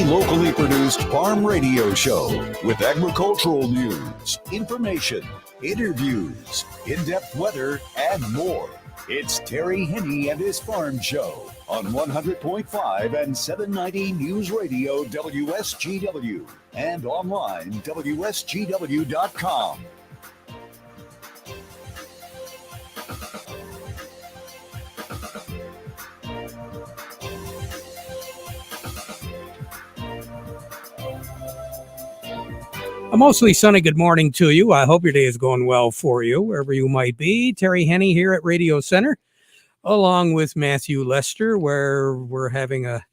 locally produced farm radio show with agricultural news, information, interviews, in-depth weather, and more. It's Terry Henne and his Farm Show on 100.5 and 790 News Radio WSGW and online WSGW.com. A mostly sunny good morning to you. I hope your day is going well for you, wherever you might be. Terry Henne here at Radio Center, along with Matthew Lester, where we're having a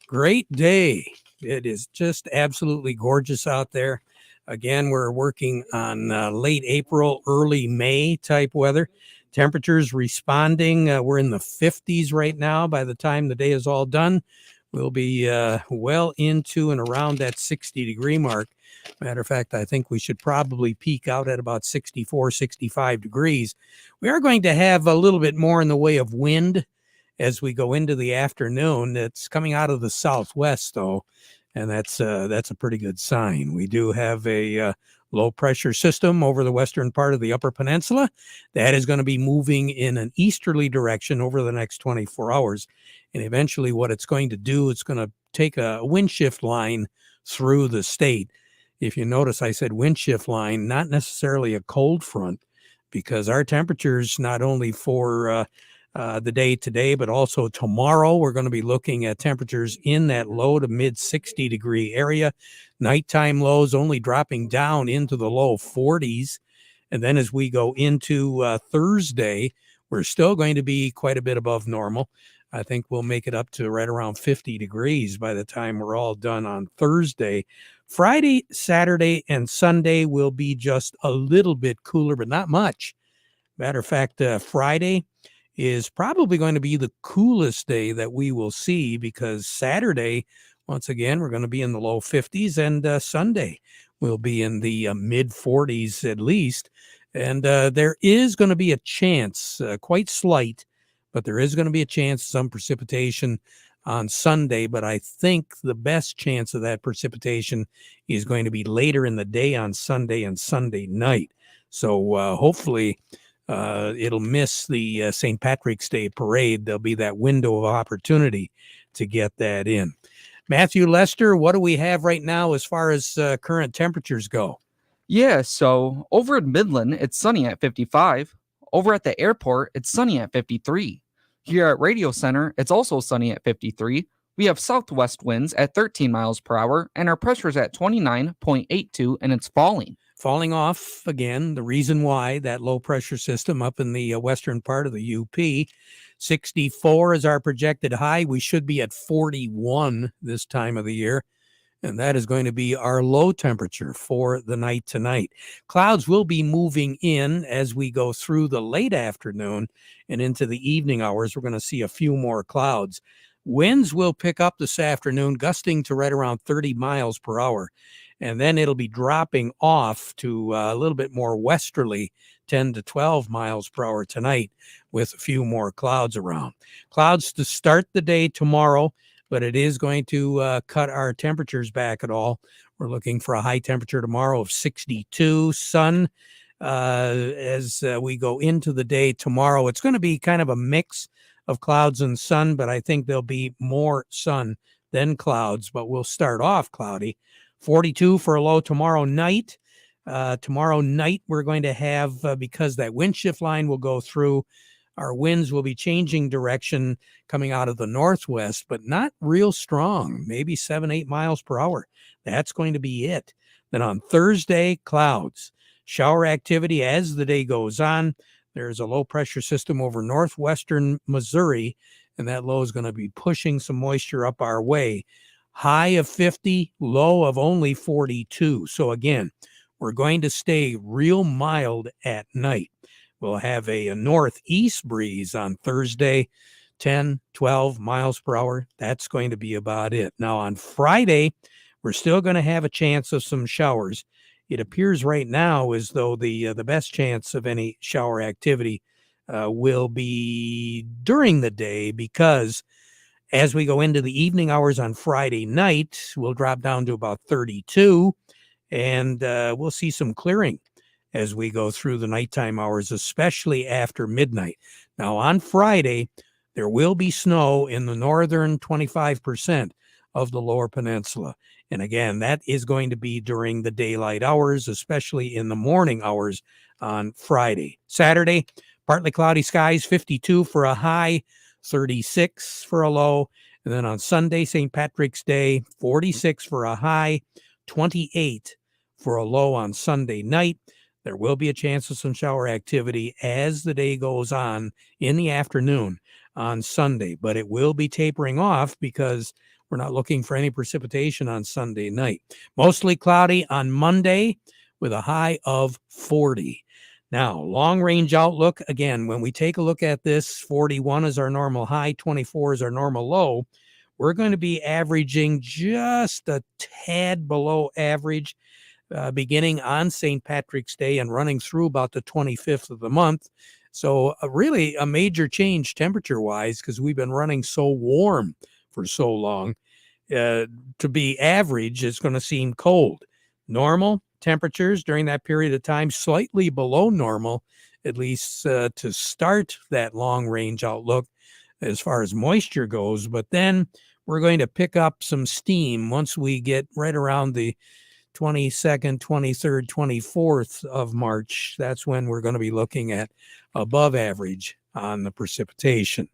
great day. It is just absolutely gorgeous out there. Again, we're working on late April, early May type weather. Temperatures responding. We're in the 50s right now. By the time the day is all done, we'll be well into and around that 60-degree mark. Matter of fact, I think we should probably peak out at about 64, 65 degrees. We are going to have a little bit more in the way of wind as we go into the afternoon. It's coming out of the southwest, though, and that's a pretty good sign. We do have a low pressure system over the western part of the Upper Peninsula. That is going to be moving in an easterly direction over the next 24 hours. And eventually what it's going to do, it's going to take a wind shift line through the state. If you notice, I said wind shift line, not necessarily a cold front, because our temperatures, not only for the day today, but also tomorrow, we're going to be looking at temperatures in that low to mid 60-degree area. Nighttime lows only dropping down into the low 40s. And then as we go into Thursday, we're still going to be quite a bit above normal. I think we'll make it up to right around 50 degrees by the time we're all done on Thursday. Friday, Saturday, and Sunday will be just a little bit cooler, but not much. Matter of fact, Friday is probably going to be the coolest day that we will see, because Saturday, once again, we're going to be in the low 50s, and Sunday will be in the mid 40s at least. And there is going to be a chance, quite slight, but there is going to be a chance of some precipitation on Sunday. But I think the best chance of that precipitation is going to be later in the day on Sunday and Sunday night. So hopefully it'll miss the St. Patrick's Day parade. There'll be that window of opportunity to get that in. Matthew Lester, what do we have right now as far as current temperatures go? Yeah, so over in Midland, it's sunny at 55. Over at the airport, it's sunny at 53. Here at Radio Center, it's also sunny at 53. We have southwest winds at 13 miles per hour, and our pressure's at 29.82, and it's falling. Falling off again. The reason why, that low pressure system up in the western part of the UP. 64 is our projected high. We should be at 41 this time of the year. And that is going to be our low temperature for the night tonight. Clouds will be moving in as we go through the late afternoon and into the evening hours. We're going to see a few more clouds. Winds will pick up this afternoon, gusting to right around 30 miles per hour. And then it'll be dropping off to a little bit more westerly, 10 to 12 miles per hour tonight, with a few more clouds around. Clouds to start the day tomorrow, but it is going to cut our temperatures back at all. We're looking for a high temperature tomorrow of 62. Sun as we go into the day tomorrow. It's going to be kind of a mix of clouds and sun, but I think there'll be more sun than clouds, but we'll start off cloudy. 42 for a low tomorrow night. Tomorrow night, we're going to have, because that wind shift line will go through, our winds will be changing direction coming out of the northwest, but not real strong, maybe 7-8 miles per hour. That's going to be it. Then on Thursday, clouds. Shower activity as the day goes on. There's a low pressure system over northwestern Missouri, and that low is going to be pushing some moisture up our way. High of 50, low of only 42. So again, we're going to stay real mild at night. We'll have a northeast breeze on Thursday, 10, 12 miles per hour. That's going to be about it. Now on Friday, we're still going to have a chance of some showers. It appears right now as though the best chance of any shower activity will be during the day, because As we go into the evening hours on Friday night, we'll drop down to about 32, and we'll see some clearing as we go through the nighttime hours, especially after midnight. Now, on Friday, there will be snow in the northern 25% of the lower peninsula. And again, that is going to be during the daylight hours, especially in the morning hours on Friday. Saturday, partly cloudy skies, 52 for a high, 36 for a low. And then on Sunday, St. Patrick's Day, 46 for a high, 28 for a low on Sunday night. There will be a chance of some shower activity as the day goes on in the afternoon on Sunday, but it will be tapering off because we're not looking for any precipitation on Sunday night. Mostly cloudy on Monday with a high of 40. Now, long range outlook, again, when we take a look at this, 41 is our normal high, 24 is our normal low. We're going to be averaging just a tad below average beginning on St. Patrick's Day and running through about the 25th of the month. So really a major change temperature-wise because we've been running so warm for so long. To be average, it's going to seem cold. Normal temperatures during that period of time, slightly below normal, at least to start that long-range outlook as far as moisture goes. But then we're going to pick up some steam once we get right around the 22nd, 23rd, 24th of March. That's when we're going to be looking at above average on the precipitation.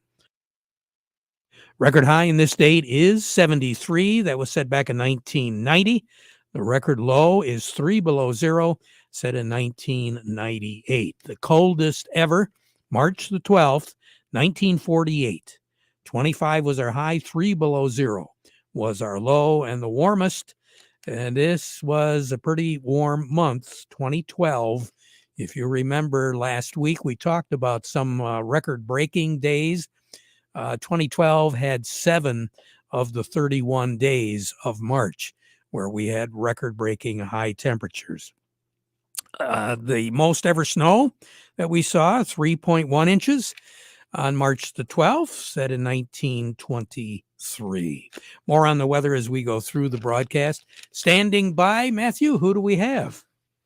Record high in this date is 73. That was set back in 1990. The record low is 3 below zero, set in 1998. The coldest ever, March the 12th, 1948. 25 was our high, 3 below zero was our low, and the warmest, and this was a pretty warm month, 2012. If you remember last week, we talked about some record-breaking days. 2012 had 7 of the 31 days of March where we had record-breaking high temperatures. The most ever snow that we saw, 3.1 inches on March the 12th, set in 1923. More on the weather as we go through the broadcast. Standing by, Matthew, who do we have?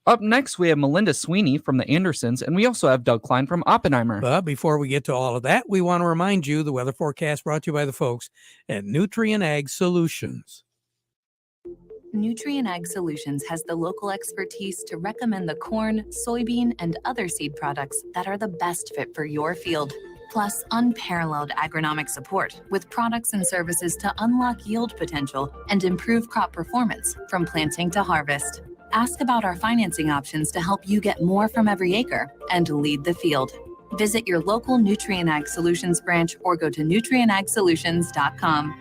Up next, we have Melinda Sweeney from the Andersons, and we also have Doug Klein from Oppenheimer. But before we get to all of that, we want to remind you the weather forecast brought to you by the folks at Nutrien Ag Solutions. Nutrien Ag Solutions has the local expertise to recommend the corn, soybean, and other seed products that are the best fit for your field. Plus, unparalleled agronomic support with products and services to unlock yield potential and improve crop performance from planting to harvest. Ask about our financing options to help you get more from every acre and lead the field. Visit your local Nutrien Ag Solutions branch or go to nutrienagsolutions.com.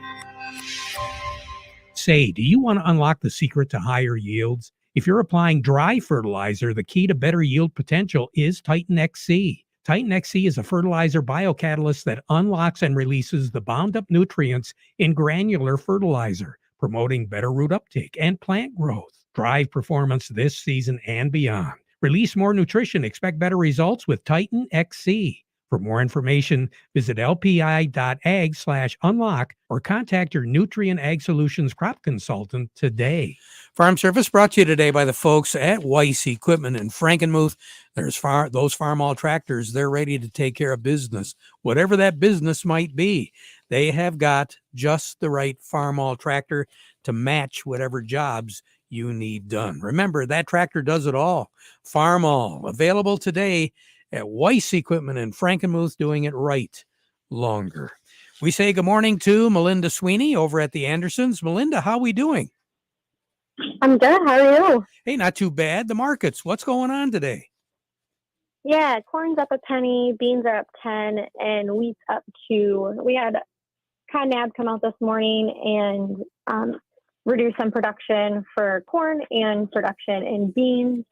Say, do you want to unlock the secret to higher yields? If you're applying dry fertilizer, the key to better yield potential is Titan XC. Titan XC is a fertilizer biocatalyst that unlocks and releases the bound-up nutrients in granular fertilizer, promoting better root uptake and plant growth. Drive performance this season and beyond. Release more nutrition. Expect better results with Titan XC. For more information, visit lpi.ag/unlock or contact your Nutrien Ag Solutions crop consultant today. Farm Service brought to you today by the folks at Weiss Equipment in Frankenmuth. There's those Farmall tractors. They're ready to take care of business, whatever that business might be. They have got just the right Farmall tractor to match whatever jobs you need done. Remember, that tractor does it all. Farmall, available today at Weiss Equipment in Frankenmuth, doing it right longer. We say good morning to Melinda Sweeney over at the Andersons. Melinda, how are we doing? I'm good. How are you? Hey, not too bad. The markets, what's going on today? Yeah, corn's up a penny, beans are up 10, and wheat's up 2. We had cotton ads come out this morning and reduce some production for corn and production in beans.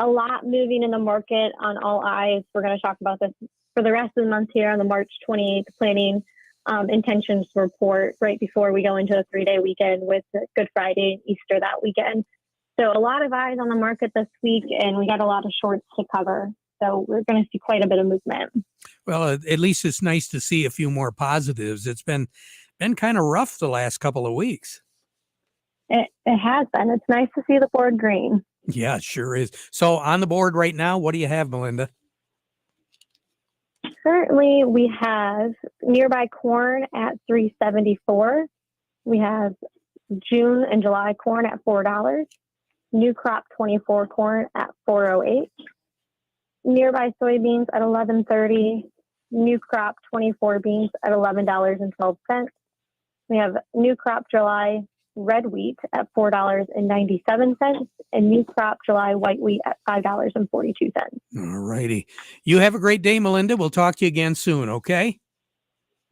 A lot moving in the market on all eyes. We're going to talk about this for the rest of the month here on the March 28th planning intentions report right before we go into a 3-day weekend with Good Friday and Easter that weekend. So a lot of eyes on the market this week, and we got a lot of shorts to cover. So we're going to see quite a bit of movement. Well, at least it's nice to see a few more positives. It's been kind of rough the last couple of weeks. It has been. It's nice to see the board green. Yeah, it sure is. So on the board right now, what do you have, Melinda? Currently, we have nearby corn at $3.74. We have June and July corn at $4. New crop 24 corn at $4.08. Nearby soybeans at $11.30. New crop 24 beans at $11.12. We have new crop July red wheat at $4.97, and new crop July white wheat at $5.42. All righty. You have a great day, Melinda. We'll talk to you again soon, okay?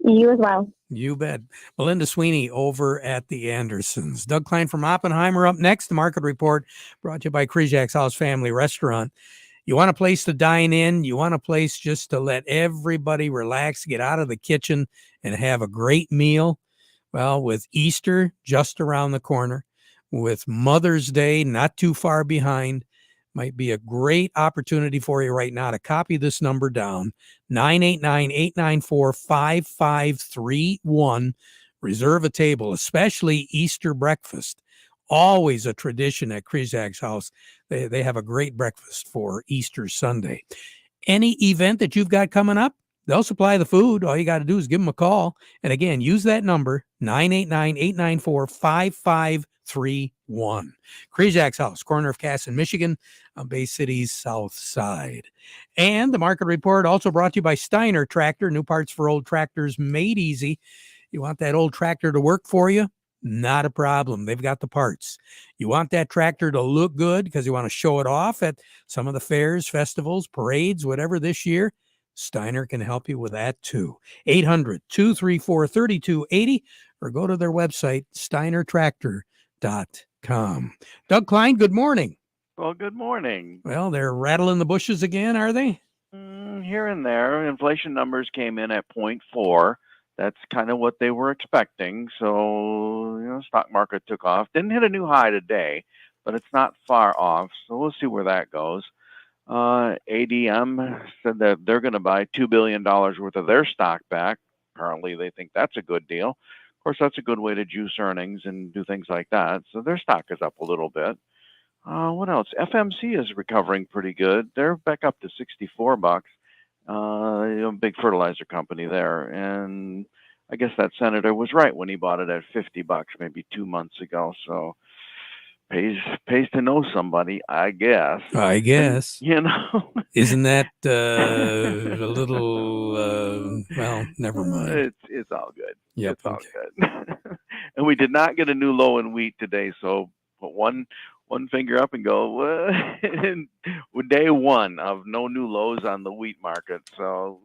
You as well. You bet. Melinda Sweeney over at the Andersons. Doug Klein from Oppenheimer up next. The Market Report brought to you by Krijak's House Family Restaurant. You want a place to dine in? You want a place just to let everybody relax, get out of the kitchen, and have a great meal? Well, with Easter just around the corner, with Mother's Day not too far behind, might be a great opportunity for you right now to copy this number down, 989-894-5531. Reserve a table, especially Easter breakfast. Always a tradition at Krijak's House. They have a great breakfast for Easter Sunday. Any event that you've got coming up, they'll supply the food. All you got to do is give them a call. And again, use that number, 989-894-5531. Krijak's House, corner of Cass and Michigan, on Bay City's south side. And the Market Report also brought to you by Steiner Tractor, new parts for old tractors made easy. You want that old tractor to work for you? Not a problem. They've got the parts. You want that tractor to look good because you want to show it off at some of the fairs, festivals, parades, whatever this year? Steiner can help you with that too. 800-234-3280 or go to their website, steinertractor.com. Doug Klein, good morning. Well, good morning. Well, they're rattling the bushes again, are they? Here and there, inflation numbers came in at 0.4. That's kind of what they were expecting. So, stock market took off. Didn't hit a new high today, but it's not far off. So we'll see where that goes. ADM said that they're going to buy $2 billion worth of their stock back. Apparently, they think that's a good deal. Of course, that's a good way to juice earnings and do things like that. So their stock is up a little bit. What else? FMC is recovering pretty good. They're back up to $64. Big fertilizer company there. And I guess that senator was right when he bought it at $50 maybe 2 months ago. So pays to know somebody, I guess. And, Isn't that a little, well, never mind. It's all good. Yep, it's all good. And we did not get a new low in wheat today. So put one finger up and go, day one of no new lows on the wheat market. So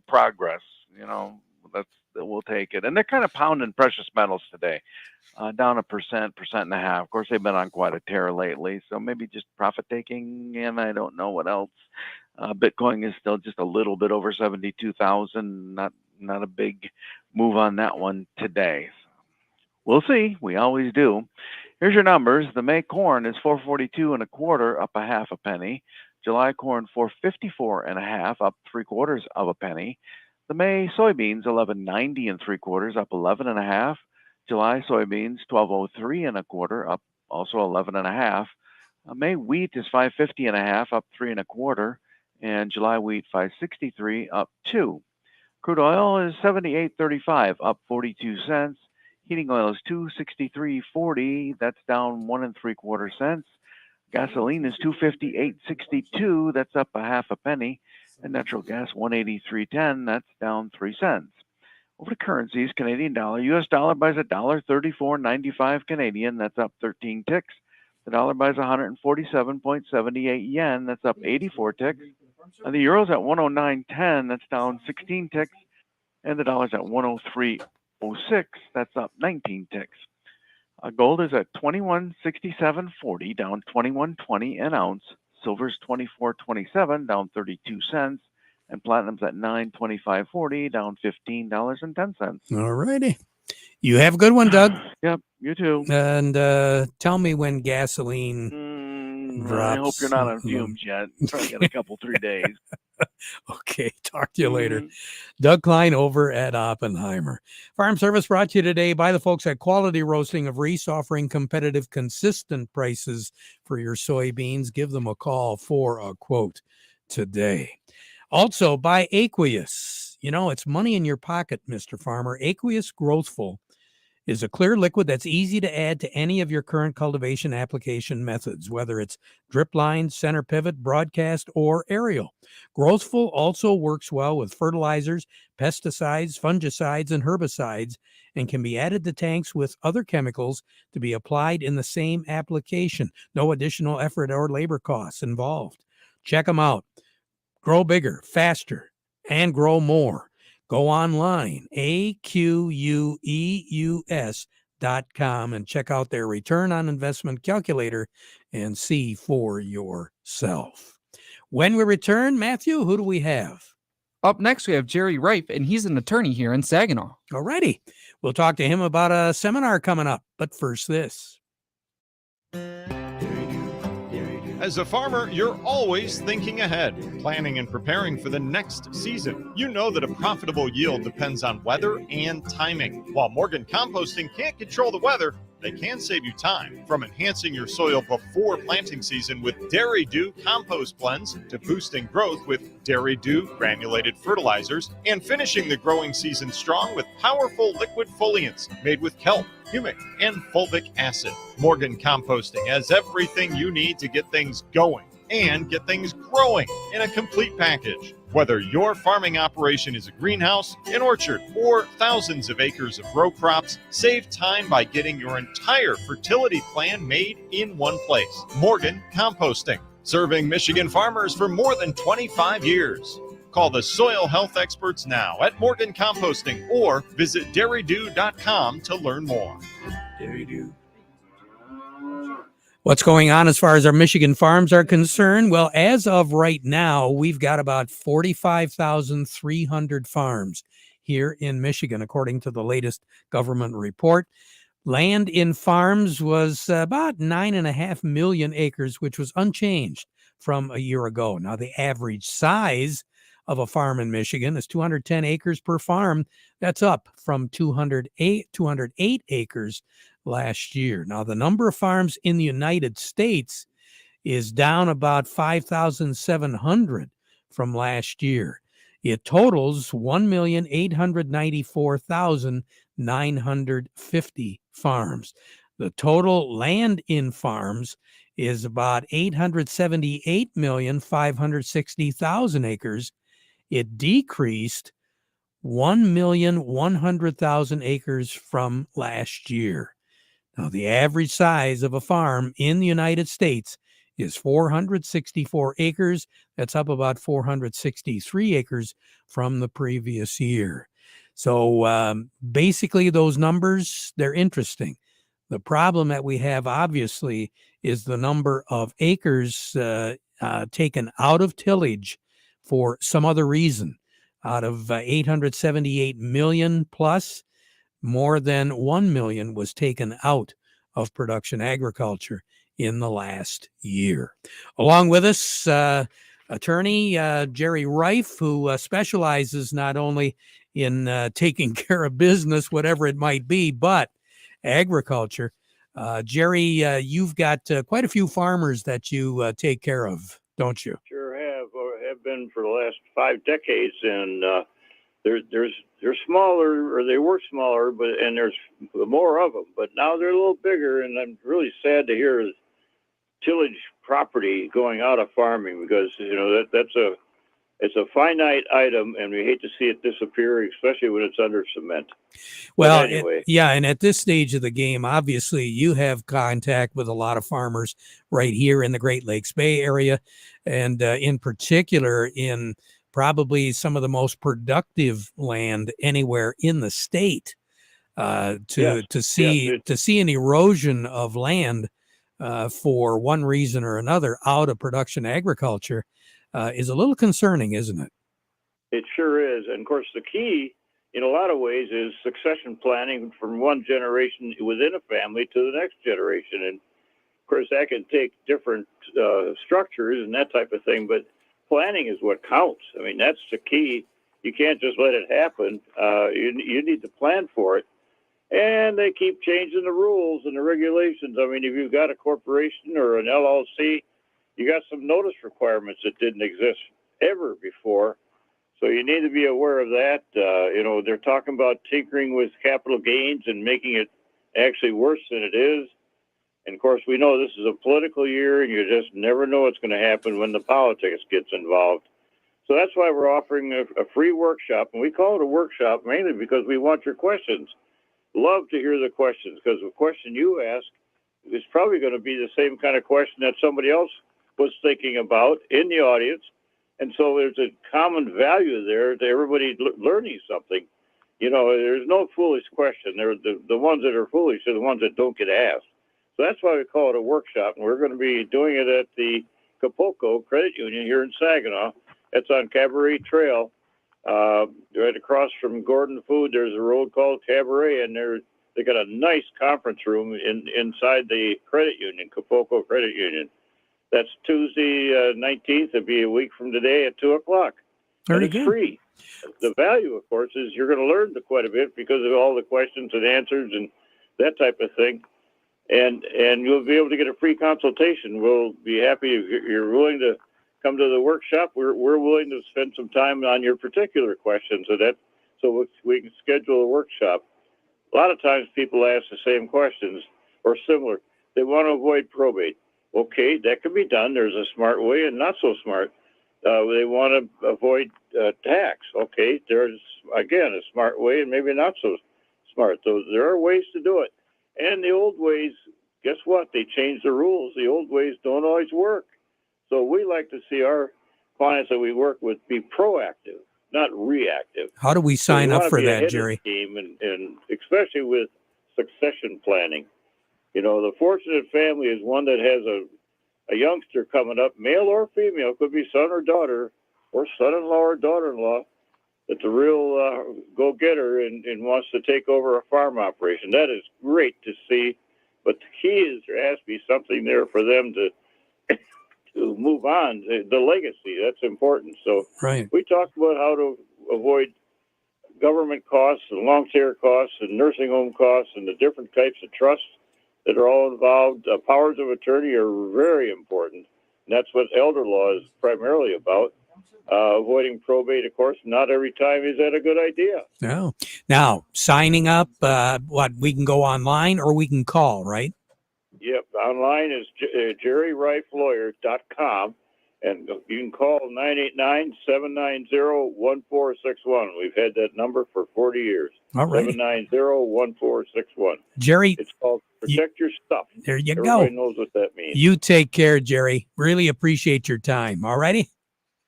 progress, we'll take it. And they're kind of pounding precious metals today, down 1%, Of course, they've been on quite a tear lately. So maybe just profit taking, and I don't know what else. Bitcoin is still just a little bit over 72,000. Not a big move on that one today. We'll see. We always do. Here's your numbers. The May corn is 4.42 up a half a penny. July corn 4.54 up 3/4 penny. The May soybeans 11.90 up 11.5. July soybeans 12.03 up also 11.5. May wheat is 5.50 up 3.25, and July wheat 5.63 up 2. Crude oil is 78.35 up 42 cents. Heating oil is $263.40. That's down 1 3/4 cents. Gasoline is $258.62. That's up a half a penny. And natural gas $183.10. That's down 3 cents. Over to currencies, Canadian dollar. U.S. dollar buys $1.3495 Canadian. That's up 13 ticks. The dollar buys 147.78 yen. That's up 84 ticks. And the euro's at 109.10. That's down 16 ticks. And the dollar's at 103.06. That's up 19 ticks. Gold is at $21.6740, down $21.20 an ounce. Silver's $24.27, down 32 cents. And platinum's at $925.40, down $15.10. All righty. You have a good one, Doug. Yep, you too. And tell me when gasoline drops. I hope you're not on fumes yet. Probably got a couple, 3 days. Okay, talk to you later. Doug Klein over at Oppenheimer. Farm Service brought to you today by the folks at Quality Roasting of Reese, offering competitive, consistent prices for your soybeans. Give them a call for a quote today. Also by Aqueous. You know, it's money in your pocket, Mr. Farmer. Aqueous Growthful is a clear liquid that's easy to add to any of your current cultivation application methods, whether it's drip line, center pivot, broadcast, or aerial. Growthful also works well with fertilizers, pesticides, fungicides, and herbicides, and can be added to tanks with other chemicals to be applied in the same application. No additional effort or labor costs involved. Check them out. Grow bigger, faster, and grow more. Go online, aqueus.com, and check out their return on investment calculator and see for yourself. When we return, Matthew, who do we have? Up next, we have Jerry Reif, and he's an attorney here in Saginaw. Alrighty. We'll talk to him about a seminar coming up. But first, this. As a farmer, you're always thinking ahead, planning and preparing for the next season. You know that a profitable yield depends on weather and timing. While Morgan Composting can't control the weather, they can save you time. From enhancing your soil before planting season with Dairy Dew compost blends to boosting growth with Dairy Dew granulated fertilizers and finishing the growing season strong with powerful liquid foliants made with kelp, humic, and fulvic acid. Morgan Composting has everything you need to get things going and get things growing in a complete package. Whether your farming operation is a greenhouse, an orchard, or thousands of acres of row crops, save time by getting your entire fertility plan made in one place. Morgan Composting, serving Michigan farmers for more than 25 years. Call the soil health experts now at Morgan Composting or visit dairydew.com to learn more. Dairy Dew. What's going on as far as our Michigan farms are concerned? Well, as of right now, we've got about 45,300 farms here in Michigan, according to the latest government report. Land in farms was about 9.5 million acres, which was unchanged from a year ago. Now, the average size of a farm in Michigan is 210 acres per farm. That's up from 208 acres last year. Now, the number of farms in the United States is down about 5,700 from last year. It totals 1,894,950 farms. The total land in farms is about 878,560,000 acres. It decreased 1,100,000 acres from last year. Now, the average size of a farm in the United States is 464 acres. That's up about 463 acres from the previous year. So basically, those numbers, they're interesting. The problem that we have, obviously, is the number of acres taken out of tillage for some other reason. Out of 878 million plus, more than 1 million was taken out of production agriculture in the last year. Along with us, attorney Jerry Reif, who specializes not only in taking care of business, whatever it might be, but agriculture. Jerry, you've got quite a few farmers that you take care of, don't you? Sure have, or have been for the last 5 decades, and they're smaller, or they were smaller, and there's more of them. But now they're a little bigger, and I'm really sad to hear tillage property going out of farming, because it's a finite item, and we hate to see it disappear, especially when it's under cement. Well, anyway. And at this stage of the game, obviously, you have contact with a lot of farmers right here in the Great Lakes Bay area, and in particular in probably some of the most productive land anywhere in the state. To see an erosion of land for one reason or another out of production agriculture is a little concerning, isn't it? It sure is. And of course, the key in a lot of ways is succession planning from one generation within a family to the next generation. And of course, that can take different structures and that type of thing. But planning is what counts. I mean, that's the key. You can't just let it happen. You need to plan for it. And they keep changing the rules and the regulations. I mean, if you've got a corporation or an LLC, you got some notice requirements that didn't exist ever before. So you need to be aware of that. They're talking about tinkering with capital gains and making it actually worse than it is. And of course, we know this is a political year, and you just never know what's going to happen when the politics gets involved. So that's why we're offering a free workshop, and we call it a workshop mainly because we want your questions. Love to hear the questions, because the question you ask is probably going to be the same kind of question that somebody else was thinking about in the audience. And so there's a common value there to everybody learning something. There's no foolish question. The ones that are foolish are the ones that don't get asked. So that's why we call it a workshop, and we're going to be doing it at the Capolco Credit Union here in Saginaw. It's on Cabaret Trail, right across from Gordon Food. There's a road called Cabaret, and they got a nice conference room inside the credit union, Capolco Credit Union. That's Tuesday 19th. It'll be a week from today at 2:00. Very It's good. free. The value, of course, is you're going to learn quite a bit because of all the questions and answers and that type of thing. And you'll be able to get a free consultation. We'll be happy if you're willing to come to the workshop. We're willing to spend some time on your particular questions, so we can schedule a workshop. A lot of times people ask the same questions or similar. They want to avoid probate. Okay, that can be done. There's a smart way and not so smart. They want to avoid tax. Okay, there's, again, a smart way and maybe not so smart. So there are ways to do it. And the old ways, guess what? They changed the rules. The old ways don't always work. So we like to see our clients that we work with be proactive, not reactive. How do we sign up for that, Jerry? And especially with succession planning. The fortunate family is one that has a youngster coming up, male or female, could be son or daughter, or son-in-law or daughter-in-law, that's a real go-getter and wants to take over a farm operation. That is great to see, but the key is there has to be something there for them to move on, the legacy. That's important. So Right. we talked about how to avoid government costs and long-term costs and nursing home costs and the different types of trusts that are all involved. Powers of attorney are very important, and that's what elder law is primarily about. Avoiding probate, of course, not every time is that a good idea. No. Now, signing up, we can go online or we can call, right? Yep, online is jerryriffelawyer.com, and you can call 989-790-1461. We've had that number for 40 years. All right. 790-1461. Jerry, It's called Protect Your Stuff. there you Everybody go. knows what that means. You take care, Jerry. Really appreciate your time. All righty?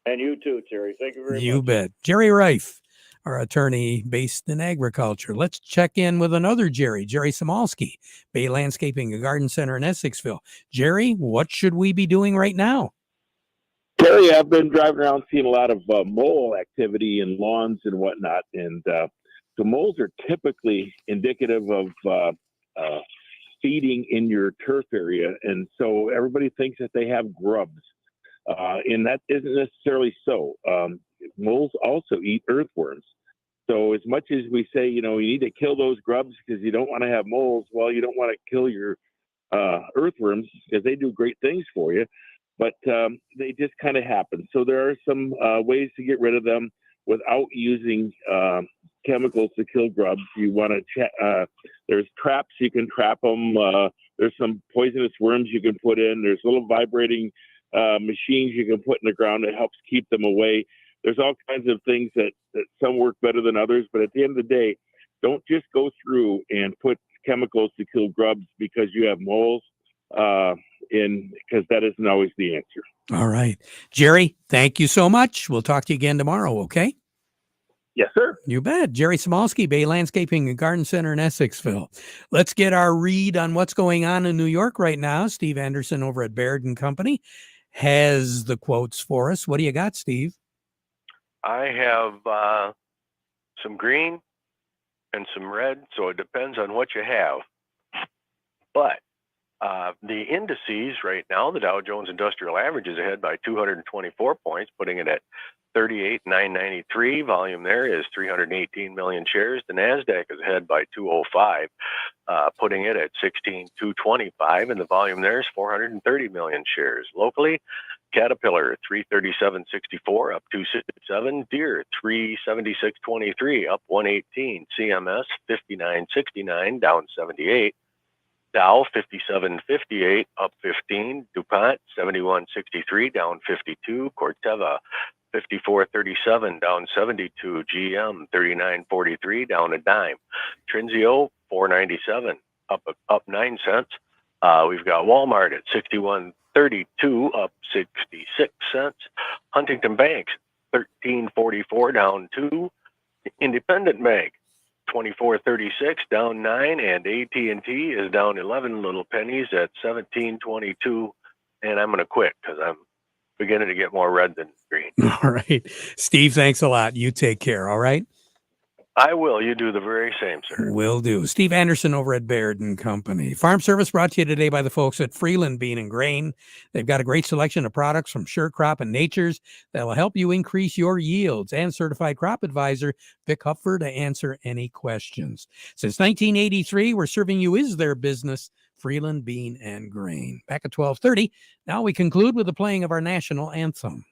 And you too, Terry. Thank you very much. You bet. Jerry Rife, our attorney based in agriculture. Let's check in with another Jerry Samalski, Bay Landscaping and Garden Center in Essexville. Jerry, what should we be doing right now? Terry, I've been driving around seeing a lot of mole activity in lawns and whatnot, and the moles are typically indicative of feeding in your turf area, and so everybody thinks that they have grubs, and that isn't necessarily so. Moles also eat earthworms. So as much as we say, you need to kill those grubs because you don't want to have moles, well, you don't want to kill your earthworms because they do great things for you, but they just kind of happen. So there are some ways to get rid of them without using chemicals to kill grubs. You want to there's traps, you can trap them. There's some poisonous worms you can put in. There's little vibrating machines you can put in the ground that helps keep them away. There's all kinds of things that some work better than others, but at the end of the day, don't just go through and put chemicals to kill grubs because you have moles, because that isn't always the answer. All right. Jerry, thank you so much. We'll talk to you again tomorrow, okay? Yes, sir. You bet. Jerry Samalski, Bay Landscaping and Garden Center in Essexville. Let's get our read on what's going on in New York right now. Steve Anderson over at Baird & Company has the quotes for us. What do you got, Steve? I have some green and some red, so it depends on what you have. But The indices right now, the Dow Jones Industrial Average is ahead by 224 points, putting it at 38,993. Volume there is 318 million shares. The NASDAQ is ahead by 205, putting it at 16,225, and the volume there is 430 million shares. Locally, Caterpillar 337.64 up 267, Deere 376.23 up 118, CMS 59.69 down 78, Dow 57.58 up 15, DuPont 71.63 down 52, Corteva 54.37 down 72, GM 39.43 down a dime, Trinzio 4.97 up 9 cents. We've got Walmart at 61.32 up 66 cents. Huntington Banks 13.44 down 2. Independent Bank 24.36 down 9, and AT&T is down 11 little pennies at 17.22. And I'm going to quit because I'm beginning to get more red than green. All right. Steve, thanks a lot. You take care. All right. I will. You do the very same, sir. Will do. Steve Anderson over at Baird and Company. Farm Service brought to you today by the folks at Freeland Bean and Grain. They've got a great selection of products from Sure Crop and Nature's that will help you increase your yields. And certified crop advisor Vic Hupfer to answer any questions. Since 1983, we're serving you is their business, Freeland Bean and Grain. Back at 12:30. Now we conclude with the playing of our national anthem.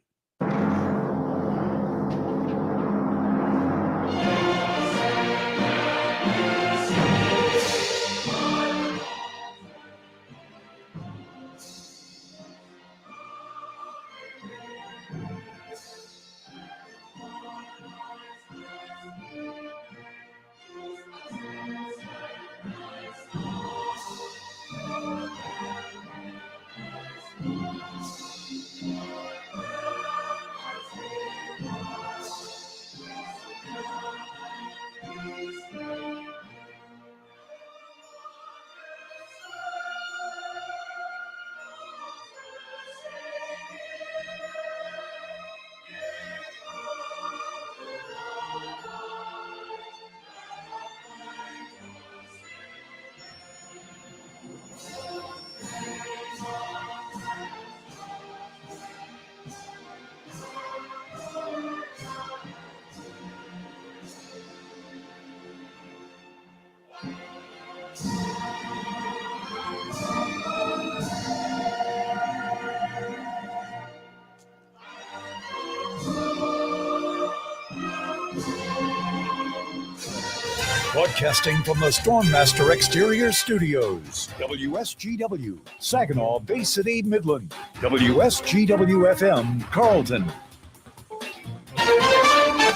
Broadcasting from the Stormmaster Exterior Studios, WSGW, Saginaw, Bay City, Midland, WSGW-FM, Carlton.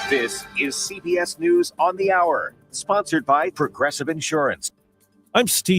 This is CBS News on the Hour, sponsored by Progressive Insurance. I'm Steve.